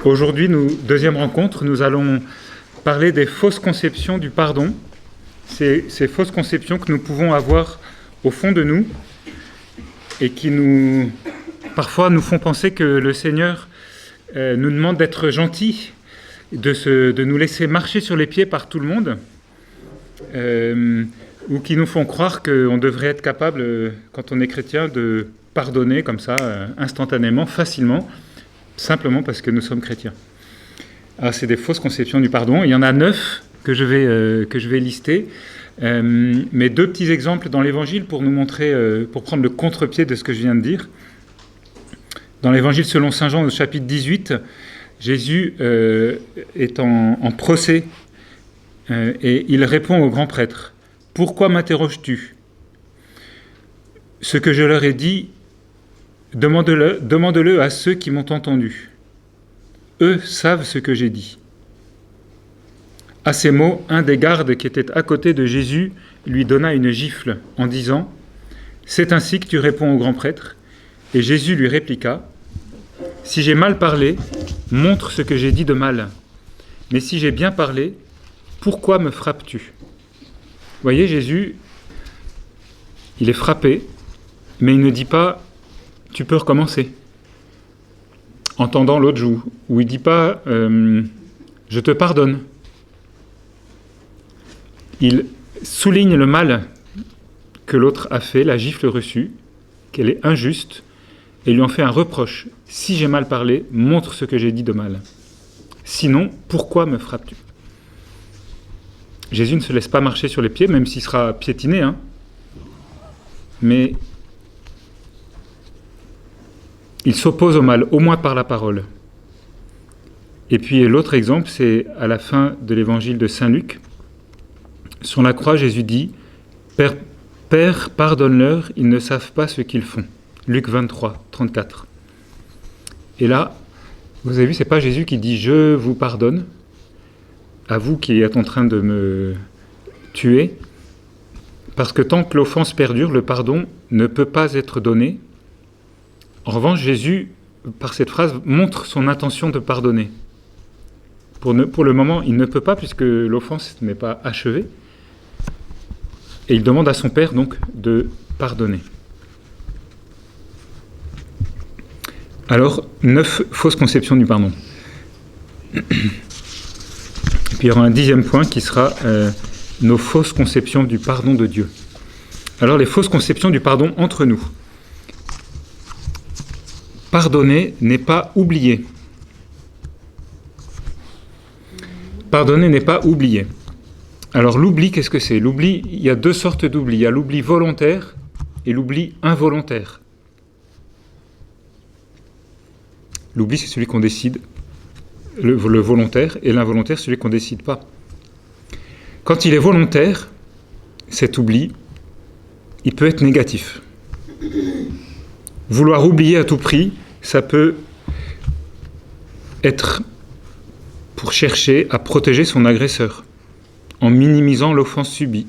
Aujourd'hui, deuxième rencontre, nous allons parler des fausses conceptions du pardon. Ces fausses conceptions que nous pouvons avoir au fond de nous et qui parfois nous font penser que le Seigneur nous demande d'être gentils, de nous laisser marcher sur les pieds par tout le monde, ou qui nous font croire qu'on devrait être capable, quand on est chrétien, de pardonner comme ça, instantanément, facilement, simplement parce que nous sommes chrétiens. Alors c'est des fausses conceptions du pardon. Il y en a 9 que je vais lister. Mais 2 petits exemples dans l'Évangile pour nous montrer, pour prendre le contre-pied de ce que je viens de dire. Dans l'Évangile selon saint Jean, au chapitre 18, Jésus est en procès et il répond au grand prêtre. « Pourquoi m'interroges-tu ? Ce que je leur ai dit, demande-le à ceux qui m'ont entendu. Eux savent ce que j'ai dit. » À ces mots, un des gardes qui était à côté de Jésus lui donna une gifle en disant « C'est ainsi que tu réponds au grand prêtre ?» Et Jésus lui répliqua « Si j'ai mal parlé, montre ce que j'ai dit de mal. Mais si j'ai bien parlé, pourquoi me frappes-tu » Vous voyez, Jésus, il est frappé, mais il ne dit pas « Tu peux recommencer » en tendant l'autre joue, ou il ne dit pas « Je te pardonne ». Il souligne le mal que l'autre a fait, la gifle reçue, qu'elle est injuste, et lui en fait un reproche. Si j'ai mal parlé, montre ce que j'ai dit de mal. Sinon, pourquoi me frappes-tu ? Jésus ne se laisse pas marcher sur les pieds, même s'il sera piétiné, mais il s'oppose au mal, au moins par la parole. Et puis l'autre exemple, c'est à la fin de l'évangile de saint Luc. Sur la croix, Jésus dit « Père, pardonne-leur, ils ne savent pas ce qu'ils font. » Luc 23, 34. Et là, vous avez vu, ce n'est pas Jésus qui dit « Je vous pardonne » à vous qui êtes en train de me tuer, parce que tant que l'offense perdure, le pardon ne peut pas être donné. En revanche, Jésus, par cette phrase, montre son intention de pardonner. Pour le moment, il ne peut pas, puisque l'offense n'est pas achevée. Et il demande à son Père, donc, de pardonner. Alors, 9 fausses conceptions du pardon. Et puis, il y aura un 10e point qui sera nos fausses conceptions du pardon de Dieu. Alors, les fausses conceptions du pardon entre nous. Pardonner n'est pas oublier. Pardonner n'est pas oublier. Alors l'oubli, qu'est-ce que c'est ? L'oubli, il y a 2 sortes d'oubli. Il y a l'oubli volontaire et l'oubli involontaire. L'oubli, c'est celui qu'on décide, le volontaire, et l'involontaire, celui qu'on ne décide pas. Quand il est volontaire, cet oubli, il peut être négatif. Vouloir oublier à tout prix, ça peut être pour chercher à protéger son agresseur, en minimisant l'offense subie,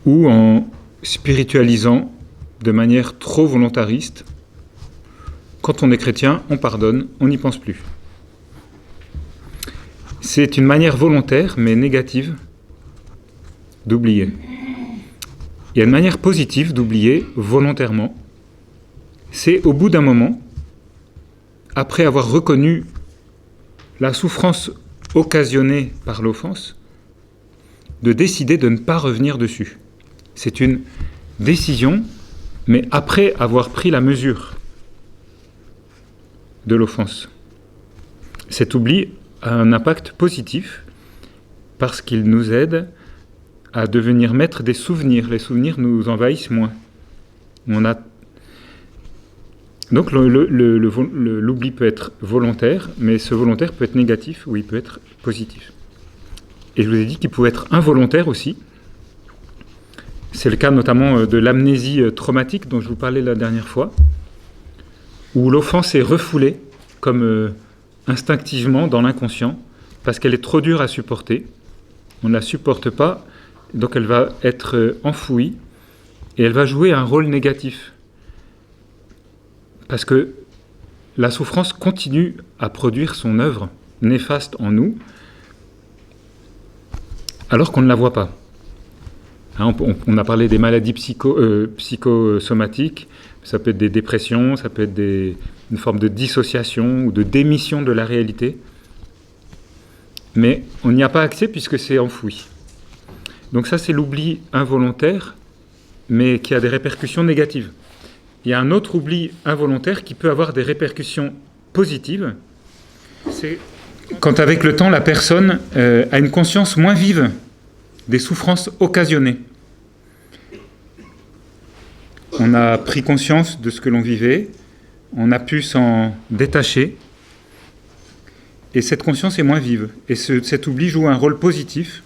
ou en spiritualisant de manière trop volontariste. Quand on est chrétien, on pardonne, on n'y pense plus. C'est une manière volontaire, mais négative, d'oublier. Il y a une manière positive d'oublier volontairement. C'est au bout d'un moment, après avoir reconnu la souffrance occasionnée par l'offense, de décider de ne pas revenir dessus. C'est une décision, mais après avoir pris la mesure de l'offense. Cet oubli a un impact positif parce qu'il nous aide à devenir maître des souvenirs. Les souvenirs nous envahissent moins. Donc l'oubli peut être volontaire, mais ce volontaire peut être négatif ou il peut être positif. Et je vous ai dit qu'il pouvait être involontaire aussi. C'est le cas notamment de l'amnésie traumatique dont je vous parlais la dernière fois, où l'offense est refoulée comme instinctivement dans l'inconscient, parce qu'elle est trop dure à supporter. On ne la supporte pas, donc elle va être enfouie, et elle va jouer un rôle négatif. Parce que la souffrance continue à produire son œuvre néfaste en nous, alors qu'on ne la voit pas. Hein, on a parlé des maladies psychosomatiques, ça peut être des dépressions, ça peut être une forme de dissociation ou de démission de la réalité. Mais on n'y a pas accès puisque c'est enfoui. Donc ça, c'est l'oubli involontaire, mais qui a des répercussions négatives. Il y a un autre oubli involontaire qui peut avoir des répercussions positives. C'est quand avec le temps, la personne a une conscience moins vive des souffrances occasionnées. On a pris conscience de ce que l'on vivait, on a pu s'en détacher, et cette conscience est moins vive. Et cet oubli joue un rôle positif,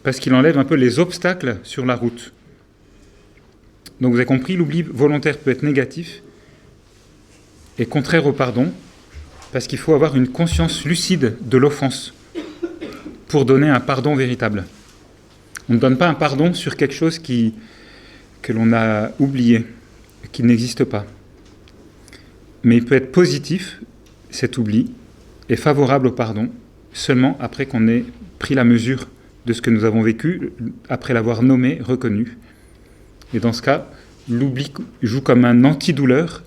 parce qu'il enlève un peu les obstacles sur la route. Donc vous avez compris, l'oubli volontaire peut être négatif et contraire au pardon, parce qu'il faut avoir une conscience lucide de l'offense pour donner un pardon véritable. On ne donne pas un pardon sur quelque chose que l'on a oublié, qui n'existe pas. Mais il peut être positif, cet oubli, et favorable au pardon, seulement après qu'on ait pris la mesure de ce que nous avons vécu, après l'avoir nommé, reconnu. Et dans ce cas, l'oubli joue comme un antidouleur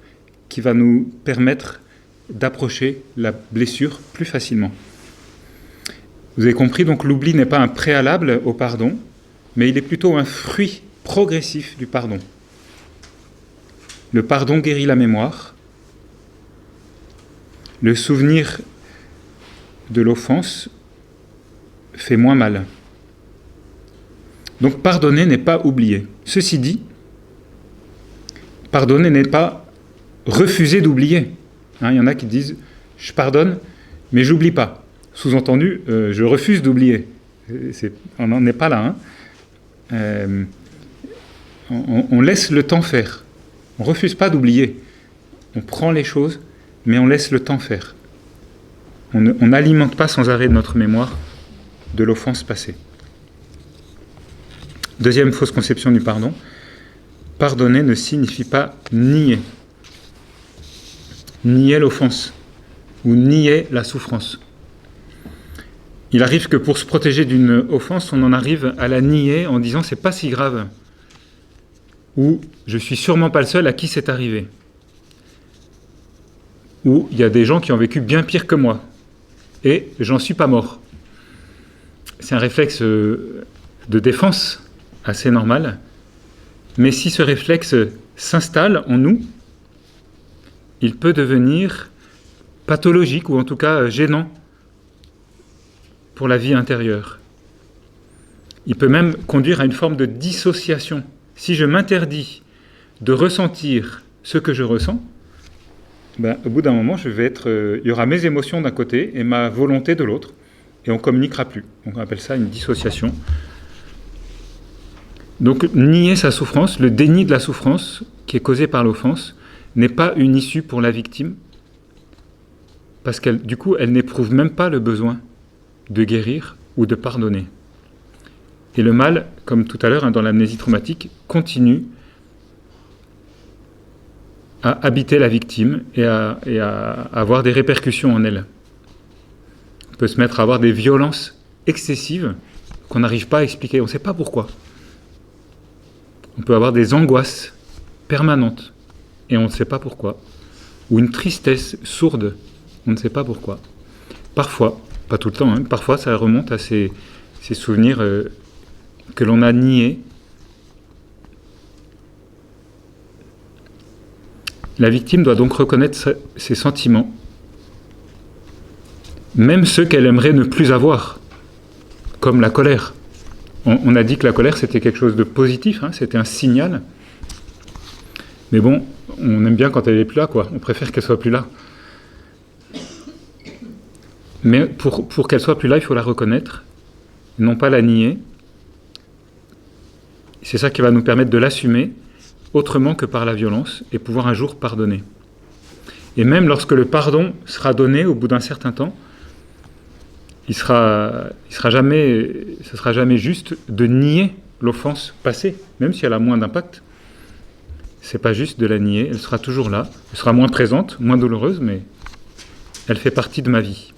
qui va nous permettre d'approcher la blessure plus facilement. Vous avez compris, donc l'oubli n'est pas un préalable au pardon, mais il est plutôt un fruit progressif du pardon. Le pardon guérit la mémoire. Le souvenir de l'offense fait moins mal. Donc pardonner n'est pas oublier. Ceci dit, pardonner n'est pas refuser d'oublier. Il y en a qui disent « je pardonne, mais j'oublie pas ». Sous-entendu, je refuse d'oublier. On n'en est pas là. On laisse le temps faire. On ne refuse pas d'oublier. On prend les choses, mais on laisse le temps faire. On n'alimente pas sans arrêt notre mémoire de l'offense passée. Deuxième fausse conception du pardon. Pardonner ne signifie pas nier. Nier l'offense ou nier la souffrance. Il arrive que pour se protéger d'une offense, on en arrive à la nier en disant « c'est pas si grave » ou « je suis sûrement pas le seul à qui c'est arrivé » ou « il y a des gens qui ont vécu bien pire que moi et j'en suis pas mort ». C'est un réflexe de défense assez normal, mais si ce réflexe s'installe en nous, il peut devenir pathologique ou en tout cas gênant pour la vie intérieure. Il peut même conduire à une forme de dissociation. Si je m'interdis de ressentir ce que je ressens, au bout d'un moment, il y aura mes émotions d'un côté et ma volonté de l'autre, et on ne communiquera plus. Donc on appelle ça une dissociation. Donc nier sa souffrance, le déni de la souffrance qui est causée par l'offense, n'est pas une issue pour la victime, parce qu'elle, du coup, elle n'éprouve même pas le besoin de guérir ou de pardonner. Et le mal, comme tout à l'heure dans l'amnésie traumatique, continue à habiter la victime et à avoir des répercussions en elle. On peut se mettre à avoir des violences excessives qu'on n'arrive pas à expliquer, on ne sait pas pourquoi. On peut avoir des angoisses permanentes et on ne sait pas pourquoi. Ou une tristesse sourde, on ne sait pas pourquoi. Parfois, pas tout le temps, parfois ça remonte à ces souvenirs que l'on a niés. La victime doit donc reconnaître ses sentiments, même ceux qu'elle aimerait ne plus avoir, comme la colère. On a dit que la colère c'était quelque chose de positif, c'était un signal. Mais bon, on aime bien quand elle n'est plus là, quoi. On préfère qu'elle soit plus là. Mais pour qu'elle soit plus là, il faut la reconnaître, non pas la nier. C'est ça qui va nous permettre de l'assumer autrement que par la violence et pouvoir un jour pardonner. Et même lorsque le pardon sera donné au bout d'un certain temps, ce sera jamais juste de nier l'offense passée, même si elle a moins d'impact. c'est pas juste de la nier, elle sera toujours là, elle sera moins présente, moins douloureuse, mais elle fait partie de ma vie.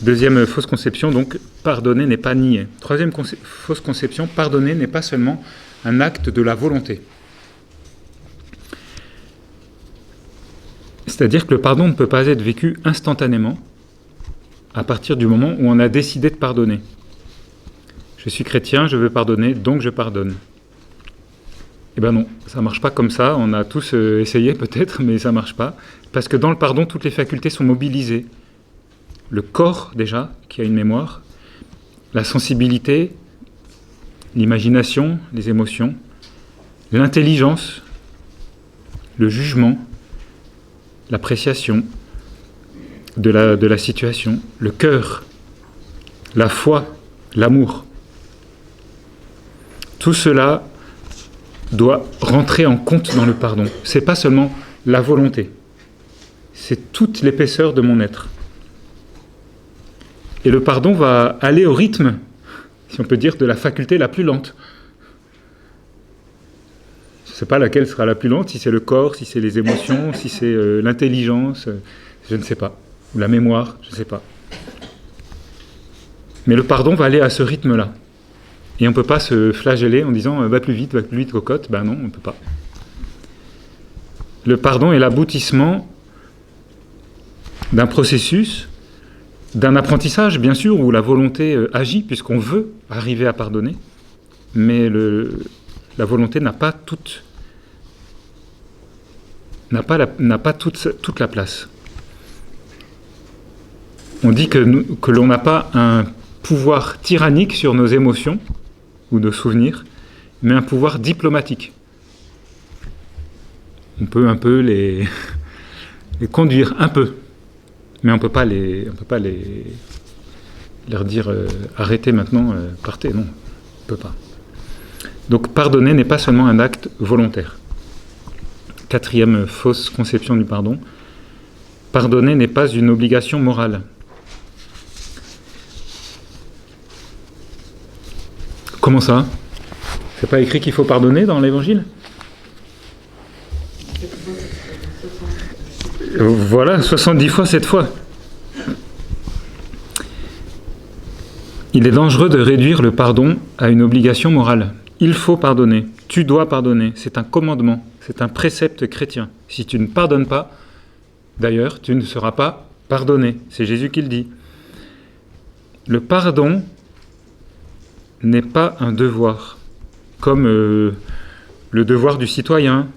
Deuxième fausse conception, donc, pardonner n'est pas nier. Troisième fausse conception, pardonner n'est pas seulement un acte de la volonté. C'est-à-dire que le pardon ne peut pas être vécu instantanément à partir du moment où on a décidé de pardonner. Je suis chrétien, je veux pardonner, donc je pardonne. Eh bien non, ça ne marche pas comme ça. On a tous essayé peut-être, mais ça ne marche pas. Parce que dans le pardon, toutes les facultés sont mobilisées. Le corps, déjà, qui a une mémoire, la sensibilité, l'imagination, les émotions, l'intelligence, le jugement, l'appréciation de la situation, le cœur, la foi, l'amour. Tout cela doit rentrer en compte dans le pardon. Ce n'est pas seulement la volonté, c'est toute l'épaisseur de mon être. Et le pardon va aller au rythme, si on peut dire, de la faculté la plus lente. Je ne sais pas laquelle sera la plus lente, si c'est le corps, si c'est les émotions, si c'est l'intelligence, je ne sais pas. Ou la mémoire, je ne sais pas. Mais le pardon va aller à ce rythme-là. Et on ne peut pas se flageller en disant va plus vite, cocotte. Ben non, on ne peut pas. Le pardon est l'aboutissement d'un processus, d'un apprentissage, bien sûr, où la volonté agit, puisqu'on veut arriver à pardonner. Mais la volonté n'a pas toute la place. On dit que l'on n'a pas un pouvoir tyrannique sur nos émotions ou nos souvenirs, mais un pouvoir diplomatique. On peut un peu les conduire, un peu, mais on ne peut pas leur dire arrêtez maintenant, partez. Non, on ne peut pas. Donc pardonner n'est pas seulement un acte volontaire. Quatrième fausse conception du pardon, pardonner n'est pas une obligation morale. Comment ça ? C'est pas écrit qu'il faut pardonner dans l'Évangile ? Voilà, 70 fois, 7 fois. Il est dangereux de réduire le pardon à une obligation morale. Il faut pardonner, tu dois pardonner, c'est un commandement, c'est un précepte chrétien. Si tu ne pardonnes pas, d'ailleurs, tu ne seras pas pardonné. C'est Jésus qui le dit. Le pardon n'est pas un devoir, comme le devoir du citoyen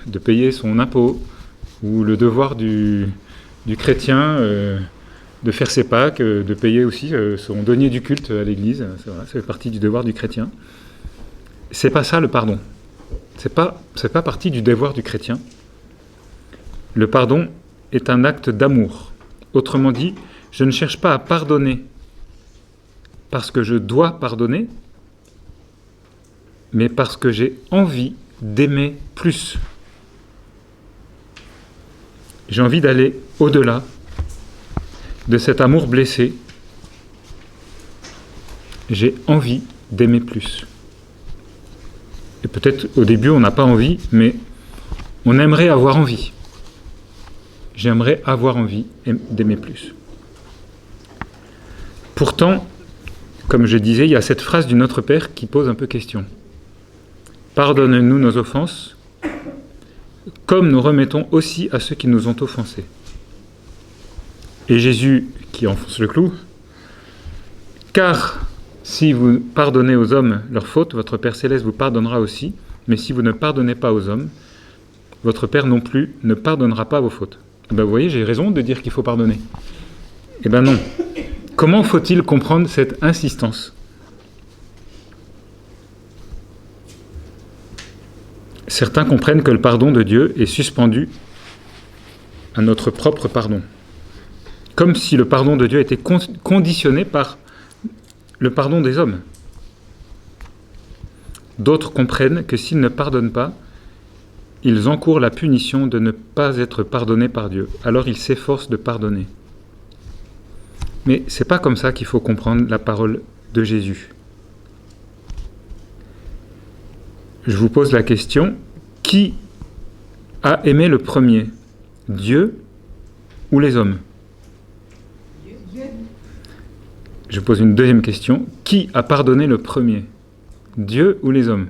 de payer son impôt, ou le devoir du chrétien de faire ses Pâques, de payer aussi son denier du culte à l'église. Ça fait partie du devoir du chrétien. C'est pas ça le pardon. C'est pas partie du devoir du chrétien. Le pardon est un acte d'amour. Autrement dit, je ne cherche pas à pardonner parce que je dois pardonner, mais parce que j'ai envie d'aimer plus. J'ai envie d'aller au-delà de cet amour blessé. J'ai envie d'aimer plus. Et peut-être au début on n'a pas envie, mais on aimerait avoir envie. J'aimerais avoir envie d'aimer plus. Pourtant, comme je disais, il y a cette phrase du Notre Père qui pose un peu question. Pardonne-nous nos offenses, comme nous remettons aussi à ceux qui nous ont offensés. Et Jésus qui enfonce le clou, car si vous pardonnez aux hommes leurs fautes, votre Père Céleste vous pardonnera aussi, mais si vous ne pardonnez pas aux hommes, votre Père non plus ne pardonnera pas vos fautes. Eh bien, vous voyez, j'ai raison de dire qu'il faut pardonner. Eh bien non. Comment faut-il comprendre cette insistance ? Certains comprennent que le pardon de Dieu est suspendu à notre propre pardon. Comme si le pardon de Dieu était conditionné par le pardon des hommes. D'autres comprennent que s'ils ne pardonnent pas, ils encourent la punition de ne pas être pardonnés par Dieu. Alors ils s'efforcent de pardonner. Mais c'est pas comme ça qu'il faut comprendre la parole de Jésus. je vous pose la question, qui a aimé le premier, Dieu ou les hommes? Je pose une deuxième question, qui a pardonné le premier, Dieu ou les hommes?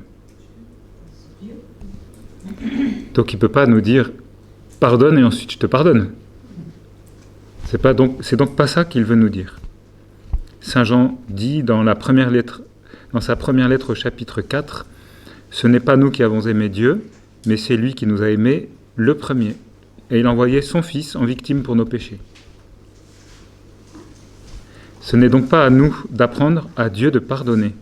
Donc il ne peut pas nous dire pardonne et ensuite je te pardonne. C'est donc pas ça qu'il veut nous dire. Saint Jean dit dans sa première lettre au chapitre 4, ce n'est pas nous qui avons aimé Dieu, mais c'est lui qui nous a aimés le premier. Et il a envoyé son Fils en victime pour nos péchés. Ce n'est donc pas à nous d'apprendre à Dieu de pardonner,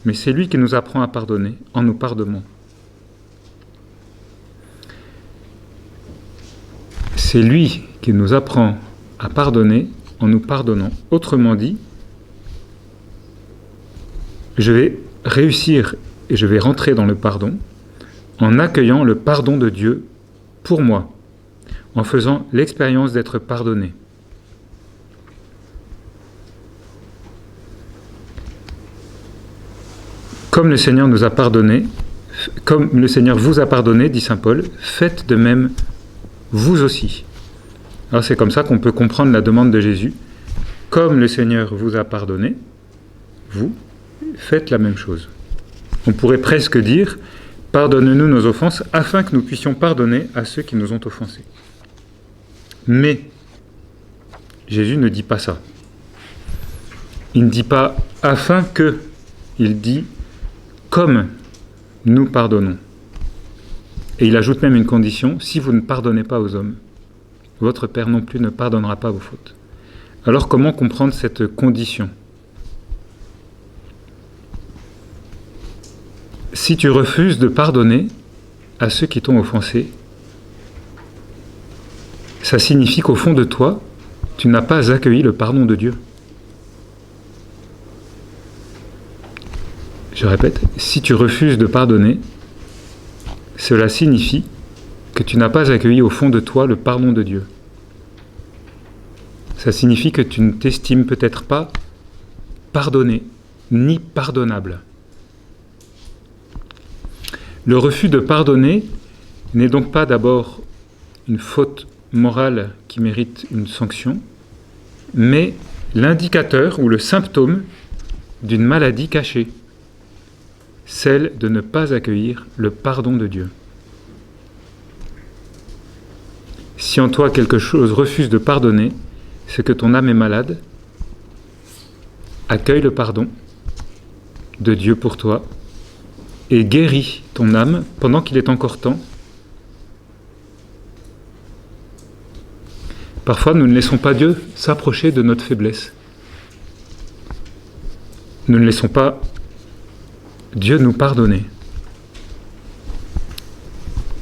mais c'est lui qui nous apprend à pardonner en nous pardonnant. C'est lui qui nous apprend à pardonner en nous pardonnant. Autrement dit, je vais réussir et je vais rentrer dans le pardon en accueillant le pardon de Dieu pour moi, en faisant l'expérience d'être pardonné. Comme le Seigneur nous a pardonné, comme le Seigneur vous a pardonné, dit saint Paul, faites de même vous aussi. Alors c'est comme ça qu'on peut comprendre la demande de Jésus. Comme le Seigneur vous a pardonné, vous faites la même chose. On pourrait presque dire, pardonne-nous nos offenses afin que nous puissions pardonner à ceux qui nous ont offensés. Mais Jésus ne dit pas ça. Il ne dit pas afin que, il dit comme nous pardonnons. Et il ajoute même une condition, si vous ne pardonnez pas aux hommes, votre Père non plus ne pardonnera pas vos fautes. Alors comment comprendre cette condition? Si tu refuses de pardonner à ceux qui t'ont offensé, ça signifie qu'au fond de toi, tu n'as pas accueilli le pardon de Dieu. Je répète, si tu refuses de pardonner, cela signifie que tu n'as pas accueilli au fond de toi le pardon de Dieu. Ça signifie que tu ne t'estimes peut-être pas pardonné, ni pardonnable. Le refus de pardonner n'est donc pas d'abord une faute morale qui mérite une sanction, mais l'indicateur ou le symptôme d'une maladie cachée, celle de ne pas accueillir le pardon de Dieu. Si en toi quelque chose refuse de pardonner, c'est que ton âme est malade. Accueille le pardon de Dieu pour toi et guéris ton âme pendant qu'il est encore temps. Parfois, nous ne laissons pas Dieu s'approcher de notre faiblesse. Nous ne laissons pas Dieu nous pardonner.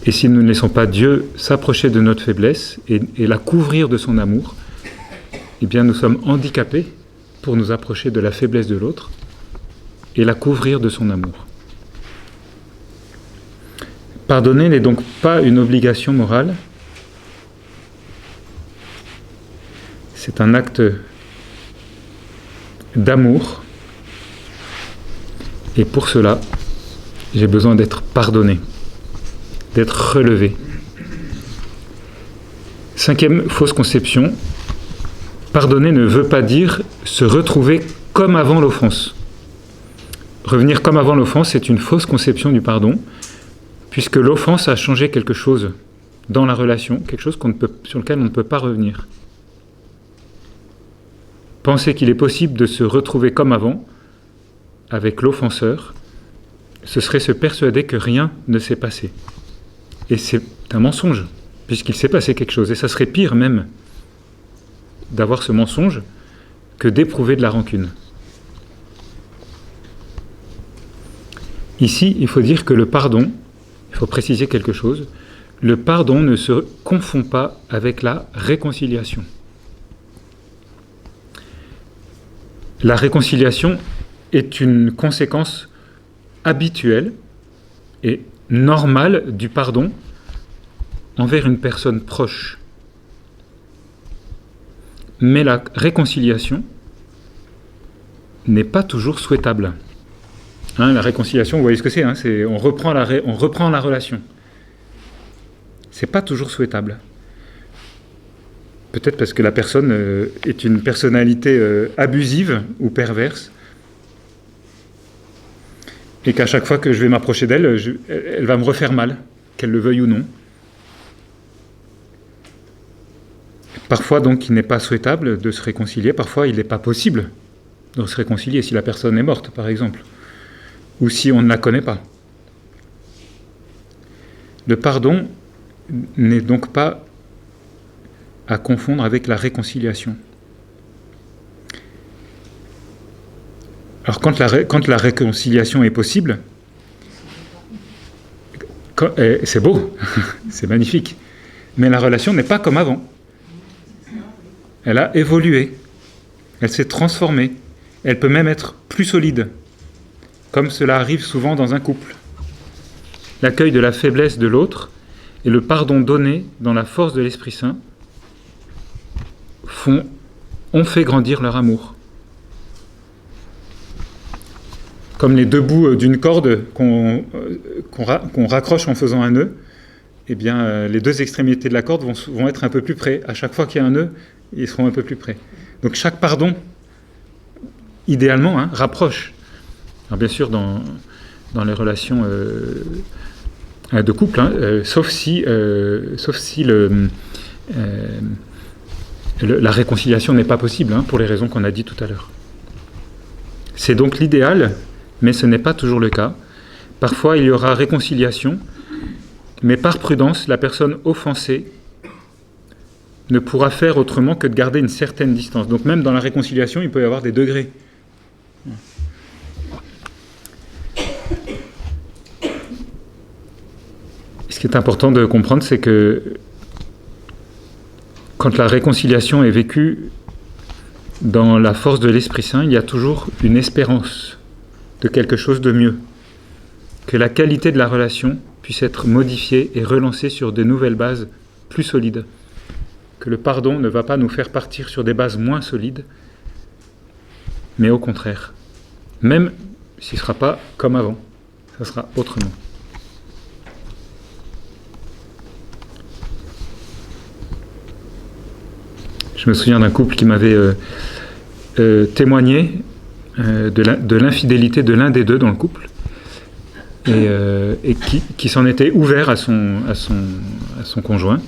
Et si nous ne laissons pas Dieu s'approcher de notre faiblesse et la couvrir de son amour, eh bien nous sommes handicapés pour nous approcher de la faiblesse de l'autre et la couvrir de son amour. Pardonner n'est donc pas une obligation morale, c'est un acte d'amour, et pour cela, j'ai besoin d'être pardonné, d'être relevé. 5e fausse conception, pardonner ne veut pas dire se retrouver comme avant l'offense. Revenir comme avant l'offense, c'est une fausse conception du pardon, puisque l'offense a changé quelque chose dans la relation, quelque chose sur lequel on ne peut pas revenir. Penser qu'il est possible de se retrouver comme avant, avec l'offenseur, ce serait se persuader que rien ne s'est passé. Et c'est un mensonge, puisqu'il s'est passé quelque chose. Et ça serait pire même d'avoir ce mensonge que d'éprouver de la rancune. Ici, il faut dire que le pardon, il faut préciser quelque chose, le pardon ne se confond pas avec la réconciliation. La réconciliation est une conséquence habituelle et normale du pardon envers une personne proche. Mais la réconciliation n'est pas toujours souhaitable. Hein, la réconciliation, vous voyez ce que c'est, hein, on reprend la relation. C'est pas toujours souhaitable. Peut-être parce que la personne est une personnalité abusive ou perverse, et qu'à chaque fois que je vais m'approcher d'elle, elle va me refaire mal, qu'elle le veuille ou non. Parfois, donc, il n'est pas souhaitable de se réconcilier. Parfois, il n'est pas possible de se réconcilier si la personne est morte, par exemple, ou si on ne la connaît pas. Le pardon n'est donc pas à confondre avec la réconciliation. Alors, quand la réconciliation est possible, c'est beau, c'est magnifique, mais la relation n'est pas comme avant. Elle a évolué, elle s'est transformée, elle peut même être plus solide, comme cela arrive souvent dans un couple. L'accueil de la faiblesse de l'autre et le pardon donné dans la force de l'Esprit Saint ont fait grandir leur amour. Comme les deux bouts d'une corde qu'on raccroche en faisant un nœud, eh bien, les deux extrémités de la corde vont être un peu plus près. À chaque fois qu'il y a un nœud, ils seront un peu plus près. Donc chaque pardon, idéalement, rapproche. Alors bien sûr, dans les relations de couple, sauf si la réconciliation n'est pas possible, pour les raisons qu'on a dit tout à l'heure. C'est donc l'idéal, mais ce n'est pas toujours le cas. Parfois, il y aura réconciliation, mais par prudence, la personne offensée ne pourra faire autrement que de garder une certaine distance. Donc même dans la réconciliation, il peut y avoir des degrés. Ce qui est important de comprendre, c'est que quand la réconciliation est vécue dans la force de l'Esprit Saint, il y a toujours une espérance de quelque chose de mieux. Que la qualité de la relation puisse être modifiée et relancée sur de nouvelles bases plus solides. Que le pardon ne va pas nous faire partir sur des bases moins solides, mais au contraire. Même s'il ne sera pas comme avant, ça sera autrement. Je me souviens d'un couple qui m'avait témoigné de l'infidélité de l'un des deux dans le couple, et qui s'en était ouvert à son conjoint.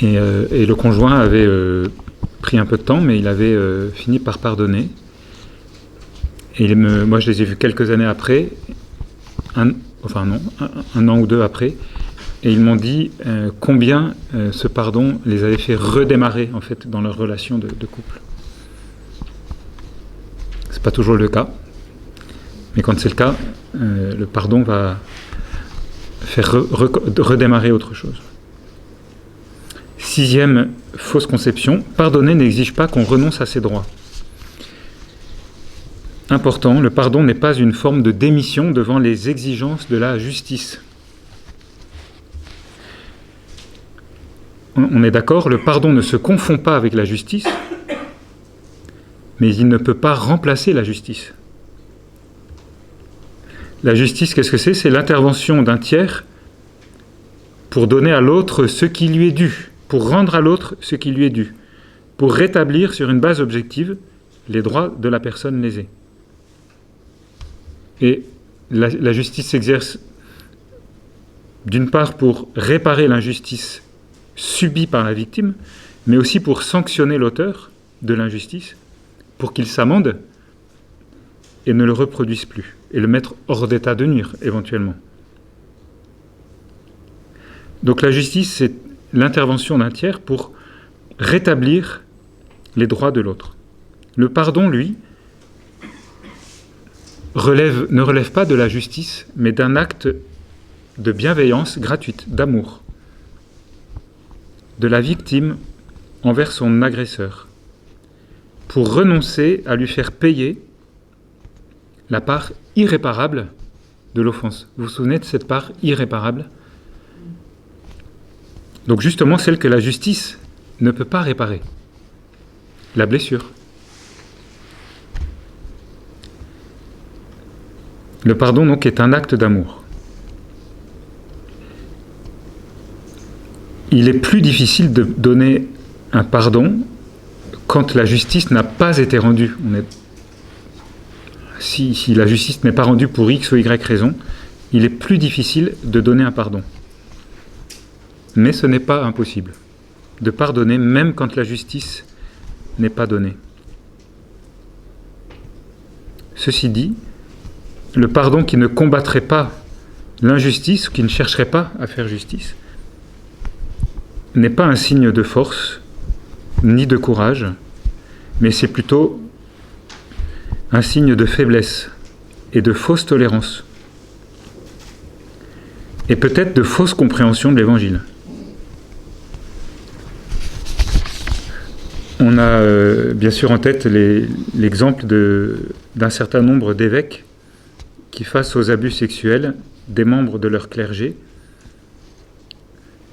Et le conjoint avait pris un peu de temps, mais il avait fini par pardonner. Et moi, je les ai vus quelques années après, un an ou deux après, et ils m'ont dit combien ce pardon les avait fait redémarrer en fait dans leur relation de couple. C'est pas toujours le cas, mais quand c'est le cas, le pardon va faire redémarrer autre chose. 6e fausse conception, pardonner n'exige pas qu'on renonce à ses droits. Important, le pardon n'est pas une forme de démission devant les exigences de la justice. On est d'accord, le pardon ne se confond pas avec la justice, mais il ne peut pas remplacer la justice. La justice, qu'est-ce que c'est ? C'est l'intervention d'un tiers pour donner à l'autre ce qui lui est dû, pour rendre à l'autre ce qui lui est dû, pour rétablir sur une base objective les droits de la personne lésée. Et la justice s'exerce d'une part pour réparer l'injustice subie par la victime, mais aussi pour sanctionner l'auteur de l'injustice, pour qu'il s'amende et ne le reproduise plus, et le mettre hors d'état de nuire, éventuellement. Donc la justice, c'est l'intervention d'un tiers pour rétablir les droits de l'autre. Le pardon, lui, ne relève pas de la justice, mais d'un acte de bienveillance gratuite, d'amour, de la victime envers son agresseur, pour renoncer à lui faire payer la part irréparable de l'offense. Vous vous souvenez de cette part irréparable ? Donc justement celle que la justice ne peut pas réparer, la blessure. Le pardon, donc, est un acte d'amour. Il est plus difficile de donner un pardon quand la justice n'a pas été rendue. Si la justice n'est pas rendue pour X ou Y raison, il est plus difficile de donner un pardon. Mais ce n'est pas impossible de pardonner même quand la justice n'est pas donnée. Ceci dit, le pardon qui ne combattrait pas l'injustice, qui ne chercherait pas à faire justice, n'est pas un signe de force, ni de courage, mais c'est plutôt un signe de faiblesse et de fausse tolérance, et peut-être de fausse compréhension de l'Évangile. On a bien sûr en tête l'exemple d'un certain nombre d'évêques qui, face aux abus sexuels des membres de leur clergé,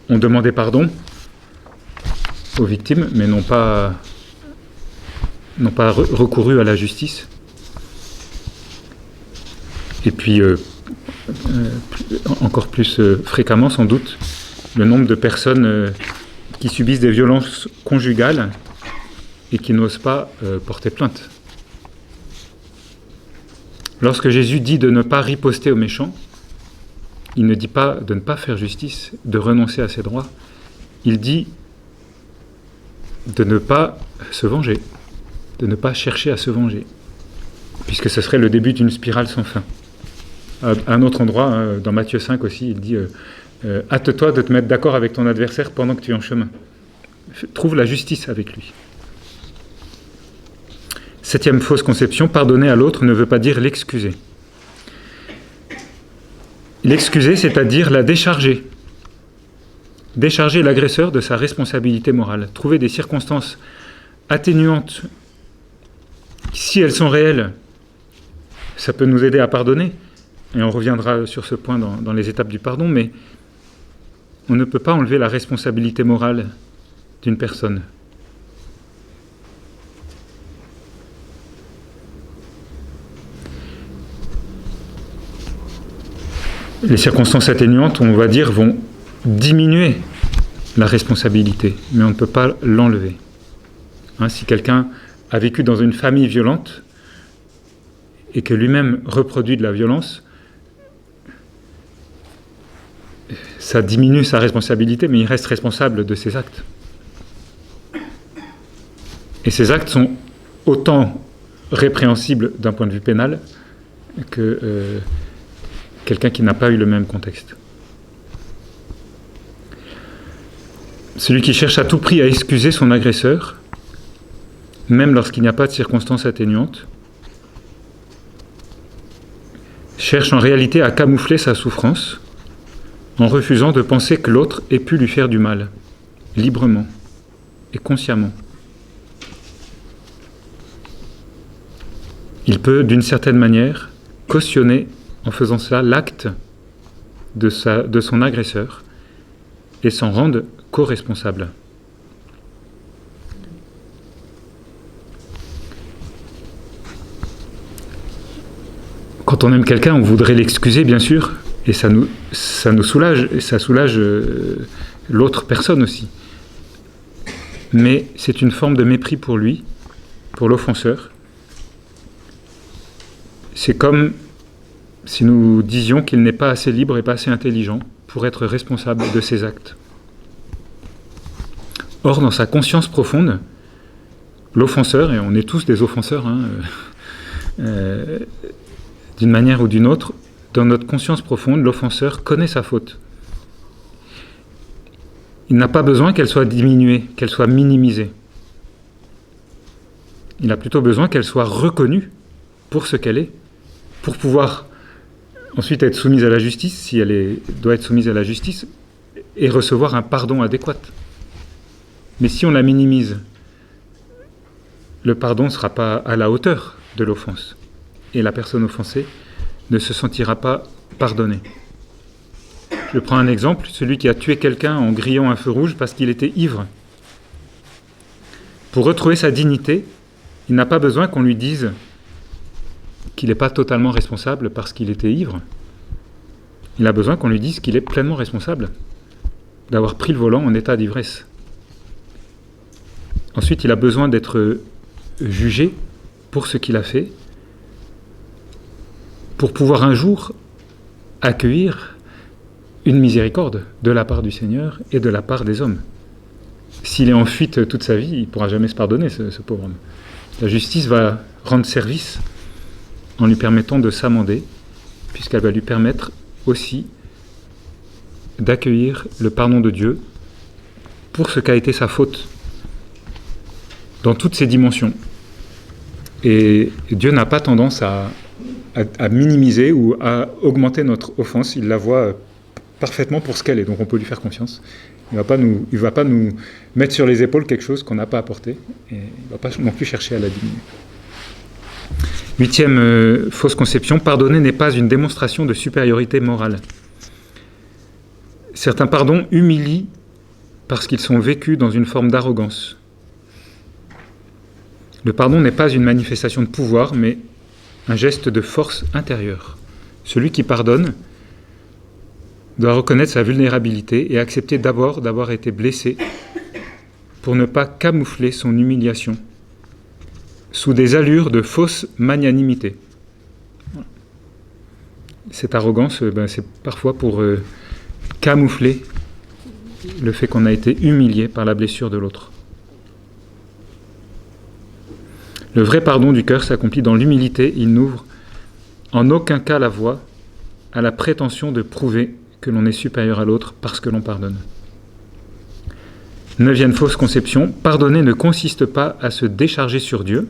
ont demandé pardon aux victimes, mais n'ont pas recouru à la justice. Et puis, encore plus fréquemment sans doute, le nombre de personnes qui subissent des violences conjugales et qui n'osent pas porter plainte. Lorsque Jésus dit de ne pas riposter aux méchants, il ne dit pas de ne pas faire justice, de renoncer à ses droits. Il dit de ne pas se venger, de ne pas chercher à se venger, puisque ce serait le début d'une spirale sans fin. À un autre endroit, dans Matthieu 5 aussi, il dit hâte-toi de te mettre d'accord avec ton adversaire pendant que tu es en chemin. Trouve la justice avec lui. 7e fausse conception, pardonner à l'autre ne veut pas dire l'excuser. L'excuser, c'est-à-dire la décharger. Décharger l'agresseur de sa responsabilité morale. Trouver des circonstances atténuantes, si elles sont réelles, ça peut nous aider à pardonner. Et on reviendra sur ce point dans les étapes du pardon, mais on ne peut pas enlever la responsabilité morale d'une personne. Les circonstances atténuantes, on va dire, vont diminuer la responsabilité, mais on ne peut pas l'enlever. Si quelqu'un a vécu dans une famille violente et que lui-même reproduit de la violence, ça diminue sa responsabilité, mais il reste responsable de ses actes. Et ces actes sont autant répréhensibles d'un point de vue pénal que quelqu'un qui n'a pas eu le même contexte. Celui qui cherche à tout prix à excuser son agresseur, même lorsqu'il n'y a pas de circonstances atténuantes, cherche en réalité à camoufler sa souffrance en refusant de penser que l'autre ait pu lui faire du mal, librement et consciemment. Il peut, d'une certaine manière, cautionner en faisant cela l'acte de son agresseur et s'en rendre co-responsable. Quand on aime quelqu'un, on voudrait l'excuser, bien sûr, et ça nous soulage, et ça soulage l'autre personne aussi. Mais c'est une forme de mépris pour lui, pour l'offenseur. C'est comme si nous disions qu'il n'est pas assez libre et pas assez intelligent pour être responsable de ses actes. Or, dans sa conscience profonde, l'offenseur, et on est tous des offenseurs, d'une manière ou d'une autre, dans notre conscience profonde, l'offenseur connaît sa faute. Il n'a pas besoin qu'elle soit diminuée, qu'elle soit minimisée. Il a plutôt besoin qu'elle soit reconnue pour ce qu'elle est, pour pouvoir ensuite être soumise à la justice, si elle doit être soumise à la justice, et recevoir un pardon adéquat. Mais si on la minimise, le pardon ne sera pas à la hauteur de l'offense. Et la personne offensée ne se sentira pas pardonnée. Je prends un exemple, celui qui a tué quelqu'un en grillant un feu rouge parce qu'il était ivre. Pour retrouver sa dignité, il n'a pas besoin qu'on lui dise qu'il n'est pas totalement responsable parce qu'il était ivre. Il a besoin qu'on lui dise qu'il est pleinement responsable d'avoir pris le volant en état d'ivresse. Ensuite, il a besoin d'être jugé pour ce qu'il a fait, pour pouvoir un jour accueillir une miséricorde de la part du Seigneur et de la part des hommes. S'il est en fuite toute sa vie, il ne pourra jamais se pardonner, ce pauvre homme. La justice va rendre service en lui permettant de s'amender, puisqu'elle va lui permettre aussi d'accueillir le pardon de Dieu pour ce qu'a été sa faute, dans toutes ses dimensions. Et Dieu n'a pas tendance à minimiser ou à augmenter notre offense, il la voit parfaitement pour ce qu'elle est, donc on peut lui faire confiance. Il ne va pas nous mettre sur les épaules quelque chose qu'on n'a pas apporté, et il ne va pas non plus chercher à la diminuer. 8e fausse conception, pardonner n'est pas une démonstration de supériorité morale. Certains pardons humilient parce qu'ils sont vécus dans une forme d'arrogance. Le pardon n'est pas une manifestation de pouvoir, mais un geste de force intérieure. Celui qui pardonne doit reconnaître sa vulnérabilité et accepter d'abord d'avoir été blessé pour ne pas camoufler son humiliation sous des allures de fausse magnanimité. Cette arrogance, c'est parfois pour camoufler le fait qu'on a été humilié par la blessure de l'autre. Le vrai pardon du cœur s'accomplit dans l'humilité. Il n'ouvre en aucun cas la voie à la prétention de prouver que l'on est supérieur à l'autre parce que l'on pardonne. 9e fausse conception, pardonner ne consiste pas à se décharger sur Dieu.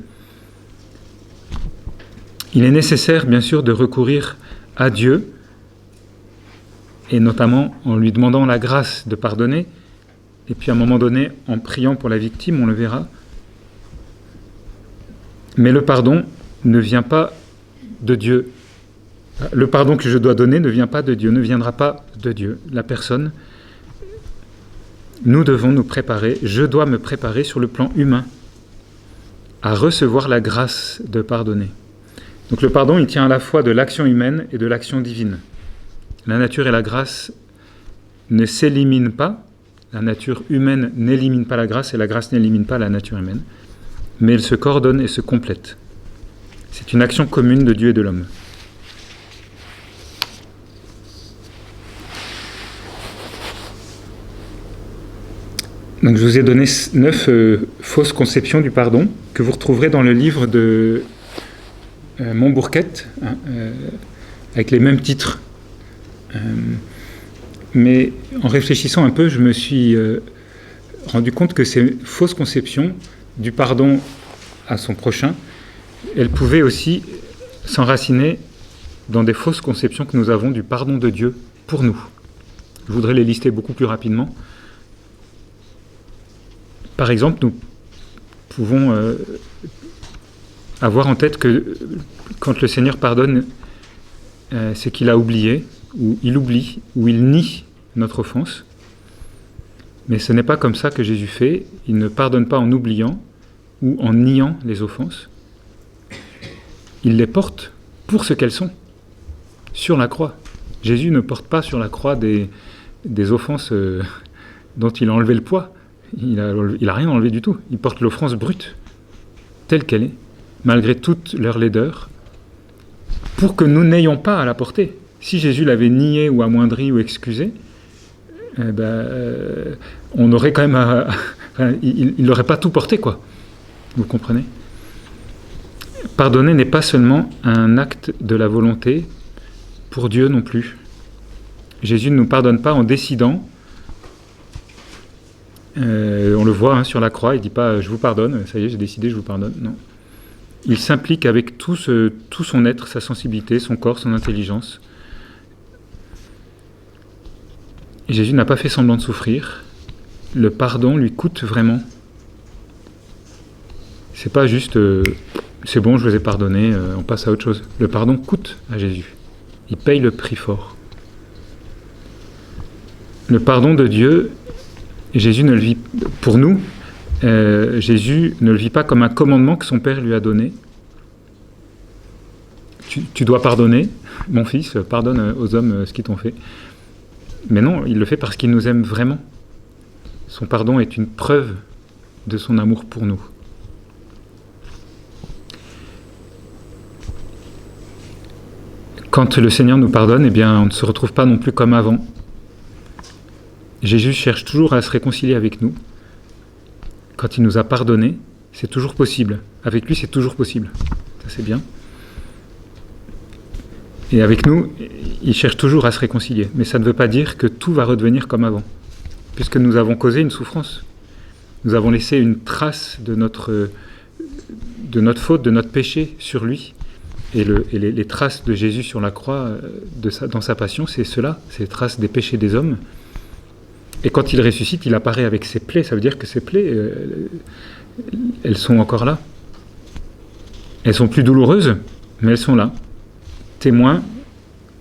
Il est nécessaire, bien sûr, de recourir à Dieu, et notamment en lui demandant la grâce de pardonner, et puis à un moment donné, en priant pour la victime, on le verra. Mais le pardon ne vient pas de Dieu. Le pardon que je dois donner ne vient pas de Dieu, ne viendra pas de Dieu. La personne, nous devons nous préparer, je dois me préparer sur le plan humain à recevoir la grâce de pardonner. Donc le pardon, il tient à la fois de l'action humaine et de l'action divine. La nature et la grâce ne s'éliminent pas, la nature humaine n'élimine pas la grâce et la grâce n'élimine pas la nature humaine, mais elles se coordonnent et se complètent. C'est une action commune de Dieu et de l'homme. Donc je vous ai donné 9 fausses conceptions du pardon que vous retrouverez dans le livre de Montbourquette, avec les mêmes titres. Mais en réfléchissant un peu, je me suis rendu compte que ces fausses conceptions du pardon à son prochain, elles pouvaient aussi s'enraciner dans des fausses conceptions que nous avons du pardon de Dieu pour nous. Je voudrais les lister beaucoup plus rapidement. Par exemple, nous pouvons avoir en tête que quand le Seigneur pardonne, c'est qu'il a oublié, ou il oublie, ou il nie notre offense. Mais ce n'est pas comme ça que Jésus fait. Il ne pardonne pas en oubliant ou en niant les offenses. Il les porte pour ce qu'elles sont, sur la croix. Jésus ne porte pas sur la croix des offenses dont il a enlevé le poids. Il n'a rien enlevé du tout. Il porte l'offense brute, telle qu'elle est, malgré toute leur laideur, pour que nous n'ayons pas à la porter. Si Jésus l'avait nié ou amoindri ou excusé, on aurait quand même il n'aurait pas tout porté, quoi. Vous comprenez ? Pardonner n'est pas seulement un acte de la volonté, pour Dieu non plus. Jésus ne nous pardonne pas en décidant. On le voit sur la croix, il ne dit pas « je vous pardonne, ça y est, j'ai décidé, je vous pardonne ». Non. Il s'implique avec tout son être, sa sensibilité, son corps, son intelligence. Jésus n'a pas fait semblant de souffrir. Le pardon lui coûte vraiment. C'est pas juste c'est bon, je vous ai pardonné, on passe à autre chose. Le pardon coûte à Jésus. Il paye le prix fort. Le pardon de Dieu, Jésus ne le vit pour nous. Jésus ne le vit pas comme un commandement que son Père lui a donné. tu dois pardonner, mon fils, pardonne aux hommes ce qu'ils t'ont fait. Mais non, il le fait parce qu'il nous aime vraiment. Son pardon est une preuve de son amour pour nous. Quand le Seigneur nous pardonne, eh bien, on ne se retrouve pas non plus comme avant. Jésus cherche toujours à se réconcilier avec nous. Quand il nous a pardonné, c'est toujours possible. Avec lui, c'est toujours possible. Ça, c'est bien. Et avec nous, il cherche toujours à se réconcilier. Mais ça ne veut pas dire que tout va redevenir comme avant. Puisque nous avons causé une souffrance. Nous avons laissé une trace de notre faute, de notre péché sur lui. Et les traces de Jésus sur la croix, dans sa passion, c'est cela, c'est les traces des péchés des hommes. Et quand il ressuscite, il apparaît avec ses plaies. Ça veut dire que ses plaies, elles sont encore là. Elles sont plus douloureuses, mais elles sont là. Témoins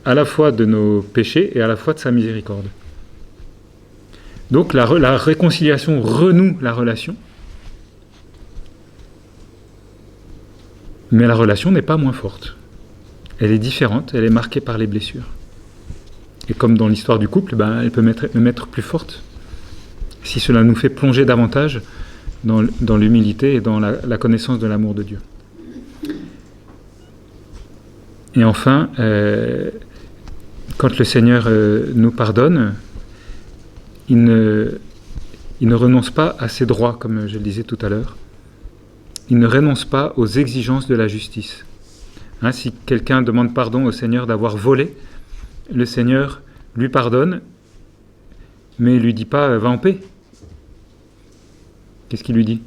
à la fois de nos péchés et à la fois de sa miséricorde. Donc la réconciliation renoue la relation. Mais la relation n'est pas moins forte. Elle est différente, elle est marquée par les blessures. Et comme dans l'histoire du couple, elle peut m'être plus forte. Si cela nous fait plonger davantage dans l'humilité et dans la connaissance de l'amour de Dieu. Et enfin, quand le Seigneur nous pardonne, il ne renonce pas à ses droits, comme je le disais tout à l'heure. Il ne renonce pas aux exigences de la justice. Si quelqu'un demande pardon au Seigneur d'avoir volé, le Seigneur lui pardonne, mais il ne lui dit pas « va en paix ». Qu'est-ce qu'il lui dit ?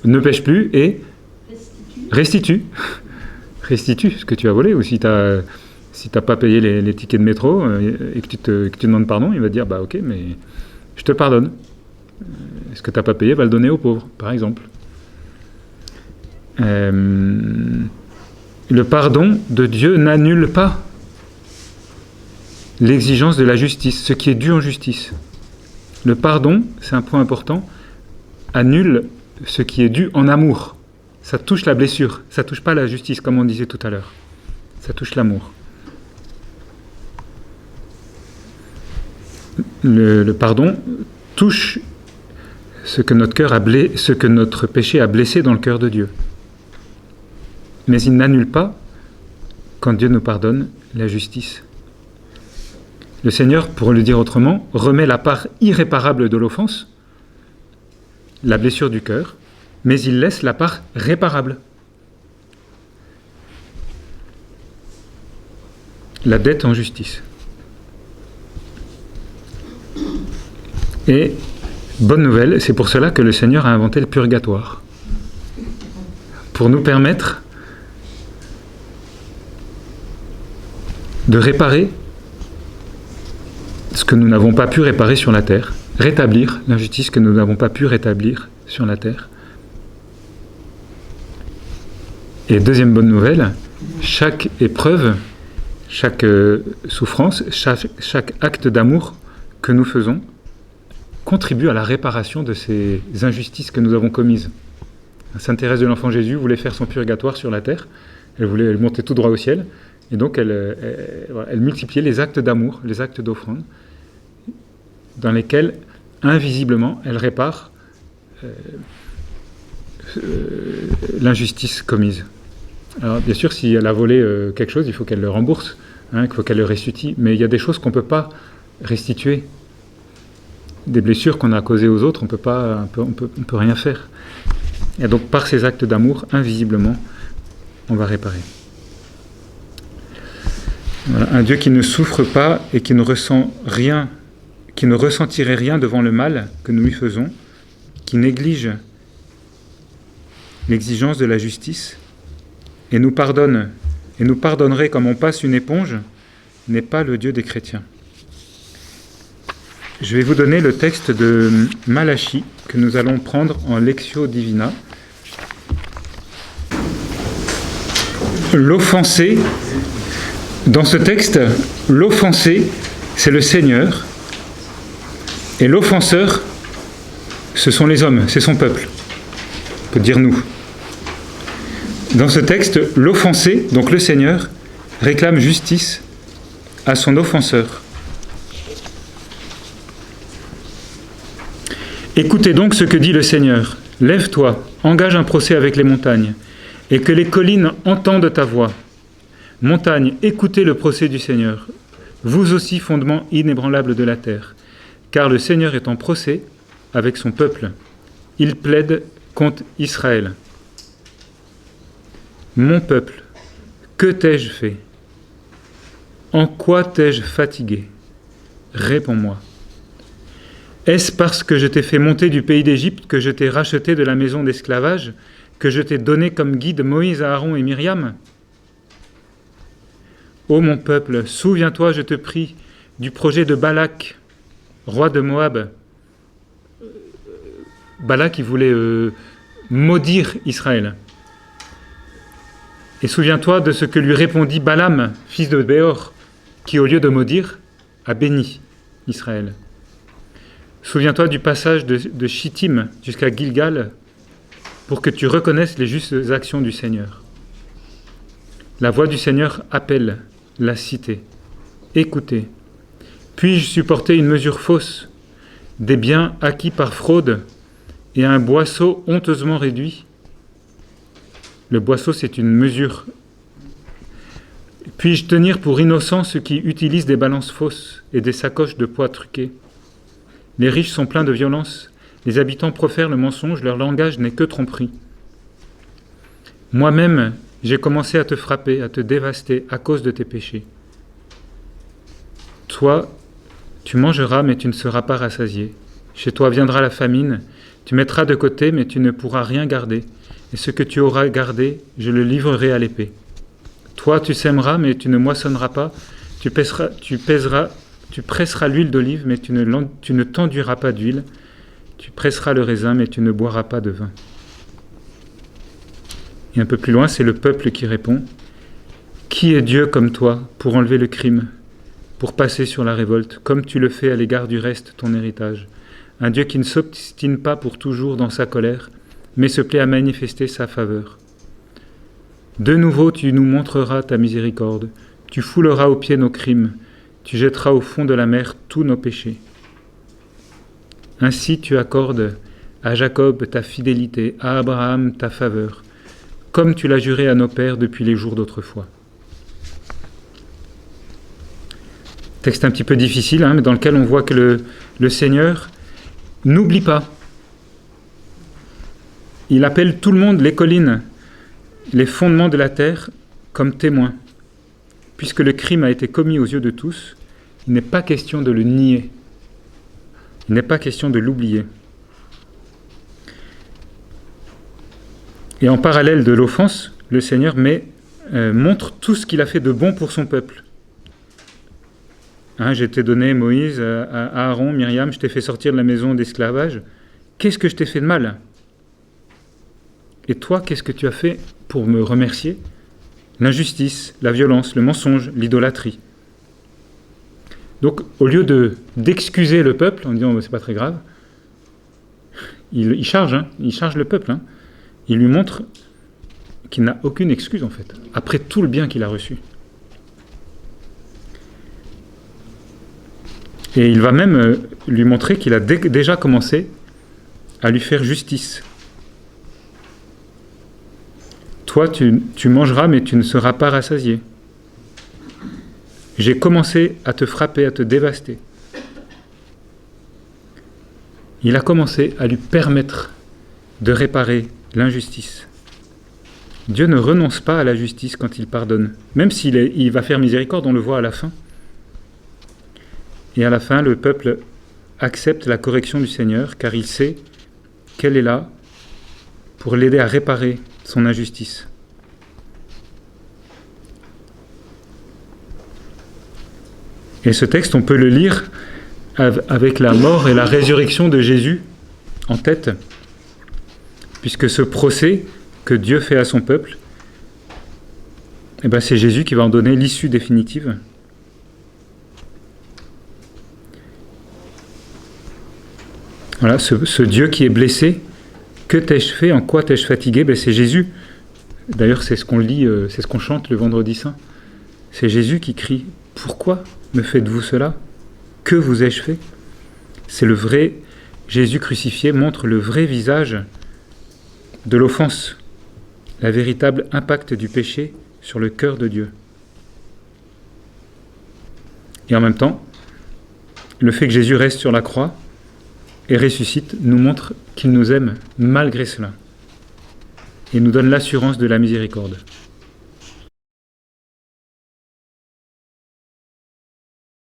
Ne pêche plus et restitue. Restitue ce que tu as volé. Ou si tu n'as pas payé les tickets de métro et que tu demandes pardon, il va te dire « bah ok, mais je te le pardonne ». Ce que tu n'as pas payé, va le donner aux pauvres, par exemple. Le pardon de Dieu n'annule pas l'exigence de la justice, ce qui est dû en justice. Le pardon, c'est un point important, annule ce qui est dû en amour. Ça touche la blessure, ça ne touche pas la justice, comme on disait tout à l'heure. Ça touche l'amour. Le pardon touche ce que notre péché a blessé dans le cœur de Dieu. Mais il n'annule pas, quand Dieu nous pardonne, la justice. Le Seigneur, pour le dire autrement, remet la part irréparable de l'offense, la blessure du cœur, mais il laisse la part réparable. La dette en justice. Et bonne nouvelle, c'est pour cela que le Seigneur a inventé le purgatoire. Pour nous permettre de réparer ce que nous n'avons pas pu réparer sur la terre, rétablir l'injustice que nous n'avons pas pu rétablir sur la terre. Et deuxième bonne nouvelle, chaque épreuve, chaque souffrance, chaque acte d'amour que nous faisons contribue à la réparation de ces injustices que nous avons commises. Sainte Thérèse de l'Enfant Jésus voulait faire son purgatoire sur la terre, elle voulait monter tout droit au ciel, et donc elle multipliait les actes d'amour, les actes d'offrande, dans lesquels, invisiblement, elle répare l'injustice commise. Alors, bien sûr, si elle a volé quelque chose, il faut qu'elle le rembourse, il faut qu'elle le restitue, mais il y a des choses qu'on ne peut pas restituer. Des blessures qu'on a causées aux autres, on peut rien faire. Et donc, par ces actes d'amour, invisiblement, on va réparer. Voilà, un Dieu qui ne souffre pas et qui ne ressent rien, qui ne ressentirait rien devant le mal que nous lui faisons, qui néglige l'exigence de la justice et nous pardonne, et nous pardonnerait comme on passe une éponge, n'est pas le Dieu des chrétiens. Je vais vous donner le texte de Malachie que nous allons prendre en Lectio Divina. L'offensé, dans ce texte, l'offensé, c'est le Seigneur, et l'offenseur, ce sont les hommes, c'est son peuple, on peut dire nous. Dans ce texte, l'offensé, donc le Seigneur, réclame justice à son offenseur. Écoutez donc ce que dit le Seigneur. Lève-toi, engage un procès avec les montagnes, et que les collines entendent ta voix. Montagnes, écoutez le procès du Seigneur, vous aussi fondements inébranlables de la terre, car le Seigneur est en procès avec son peuple. Il plaide contre Israël. Mon peuple, que t'ai-je fait? En quoi t'ai-je fatigué? Réponds-moi. Est-ce parce que je t'ai fait monter du pays d'Égypte, que je t'ai racheté de la maison d'esclavage, que je t'ai donné comme guide Moïse, Aaron et Myriam? Ô mon peuple, souviens-toi, je te prie, du projet de Balak, roi de Moab. Balak, il voulait maudire Israël. Et souviens-toi de ce que lui répondit Balaam, fils de Béor, qui au lieu de maudire, a béni Israël. Souviens-toi du passage de Chittim jusqu'à Gilgal pour que tu reconnaisses les justes actions du Seigneur. La voix du Seigneur appelle la cité. Écoutez. Puis-je supporter une mesure fausse, des biens acquis par fraude et un boisseau honteusement réduit? Le boisseau, c'est une mesure. Puis-je tenir pour innocents ceux qui utilisent des balances fausses et des sacoches de poids truquées? Les riches sont pleins de violence, les habitants profèrent le mensonge, leur langage n'est que tromperie. Moi-même, j'ai commencé à te frapper, à te dévaster à cause de tes péchés. Toi, tu mangeras, mais tu ne seras pas rassasié. Chez toi viendra la famine, tu mettras de côté, mais tu ne pourras rien garder. Et ce que tu auras gardé, je le livrerai à l'épée. Toi, tu sèmeras, mais tu ne moissonneras pas. Tu presseras l'huile d'olive, mais tu ne t'enduiras pas d'huile. Tu presseras le raisin, mais tu ne boiras pas de vin. Et un peu plus loin, c'est le peuple qui répond. Qui est Dieu comme toi pour enlever le crime, pour passer sur la révolte, comme tu le fais à l'égard du reste, ton héritage? Un Dieu qui ne s'obstine pas pour toujours dans sa colère, mais se plaît à manifester sa faveur. De nouveau, tu nous montreras ta miséricorde, tu fouleras aux pieds nos crimes, tu jetteras au fond de la mer tous nos péchés. Ainsi tu accordes à Jacob ta fidélité, à Abraham ta faveur, comme tu l'as juré à nos pères depuis les jours d'autrefois. Texte un petit peu difficile, mais dans lequel on voit que le Seigneur n'oublie pas. Il appelle tout le monde, les collines, les fondements de la terre, comme témoins. Puisque le crime a été commis aux yeux de tous, il n'est pas question de le nier. Il n'est pas question de l'oublier. Et en parallèle de l'offense, le Seigneur montre tout ce qu'il a fait de bon pour son peuple. Je t'ai donné Moïse, à Aaron, Myriam, je t'ai fait sortir de la maison d'esclavage. Qu'est-ce que je t'ai fait de mal? Et toi, qu'est-ce que tu as fait pour me remercier? L'injustice, la violence, le mensonge, l'idolâtrie. Donc, au lieu d'excuser le peuple en disant c'est pas très grave, il charge le peuple. Il lui montre qu'il n'a aucune excuse en fait, après tout le bien qu'il a reçu. Et il va même lui montrer qu'il a déjà commencé à lui faire justice. Toi, tu mangeras, mais tu ne seras pas rassasié. J'ai commencé à te frapper, à te dévaster. Il a commencé à lui permettre de réparer l'injustice. Dieu ne renonce pas à la justice quand il pardonne, même il va faire miséricorde, on le voit à la fin. Et à la fin, le peuple accepte la correction du Seigneur, car il sait qu'elle est là pour l'aider à réparer son injustice. Et ce texte, on peut le lire avec la mort et la résurrection de Jésus en tête, puisque ce procès que Dieu fait à son peuple, c'est Jésus qui va en donner l'issue définitive. Voilà, ce Dieu qui est blessé, que t'ai-je fait, en quoi t'ai-je fatigué? C'est Jésus, D'ailleurs, c'est ce qu'on lit, c'est ce qu'on chante le vendredi saint. C'est Jésus qui crie « Pourquoi me faites-vous cela? Que vous ai-je fait ?» C'est le vrai Jésus crucifié montre le vrai visage de l'offense, la véritable impact du péché sur le cœur de Dieu. Et en même temps, le fait que Jésus reste sur la croix et ressuscite nous montre qu'il nous aime malgré cela et nous donne l'assurance de la miséricorde.